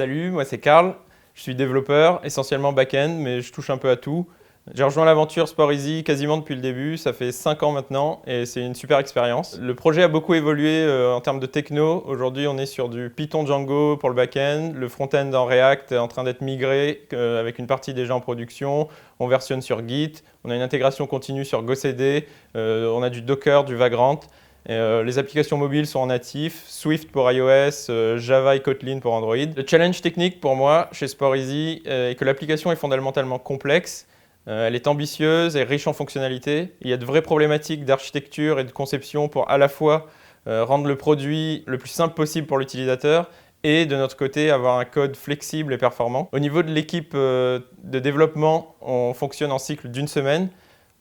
Salut, moi c'est Karl, je suis développeur, essentiellement back-end, mais je touche un peu à tout. J'ai rejoint l'aventure SportEasy quasiment depuis le début, ça fait 5 ans maintenant et c'est une super expérience. Le projet a beaucoup évolué en termes de techno. Aujourd'hui on est sur du Python Django pour le back-end, le front-end en React est en train d'être migré avec une partie déjà en production. On versionne sur Git, on a une intégration continue sur GoCD, on a du Docker, du Vagrant. Les applications mobiles sont en natif, Swift pour iOS, Java et Kotlin pour Android. Le challenge technique pour moi chez SportEasy est que l'application est fondamentalement complexe. Elle est ambitieuse et riche en fonctionnalités. Il y a de vraies problématiques d'architecture et de conception pour à la fois rendre le produit le plus simple possible pour l'utilisateur et de notre côté avoir un code flexible et performant. Au niveau de l'équipe de développement, on fonctionne en cycle d'une semaine.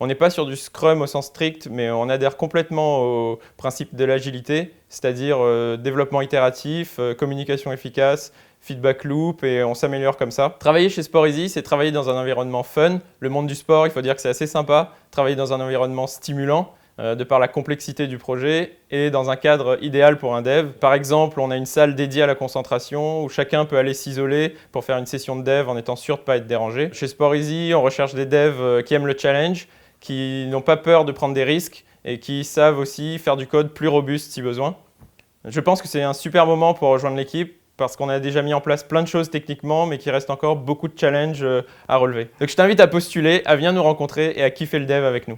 On n'est pas sur du Scrum au sens strict, mais on adhère complètement au principe de l'agilité, c'est-à-dire développement itératif, communication efficace, feedback loop, et on s'améliore comme ça. Travailler chez SportEasy, c'est travailler dans un environnement fun. Le monde du sport, il faut dire que c'est assez sympa. Travailler dans un environnement stimulant, de par la complexité du projet, et dans un cadre idéal pour un dev. Par exemple, on a une salle dédiée à la concentration, où chacun peut aller s'isoler pour faire une session de dev en étant sûr de ne pas être dérangé. Chez SportEasy, on recherche des devs qui aiment le challenge, qui n'ont pas peur de prendre des risques et qui savent aussi faire du code plus robuste si besoin. Je pense que c'est un super moment pour rejoindre l'équipe parce qu'on a déjà mis en place plein de choses techniquement, mais qu'il reste encore beaucoup de challenges à relever. Donc je t'invite à postuler, à venir nous rencontrer et à kiffer le dev avec nous.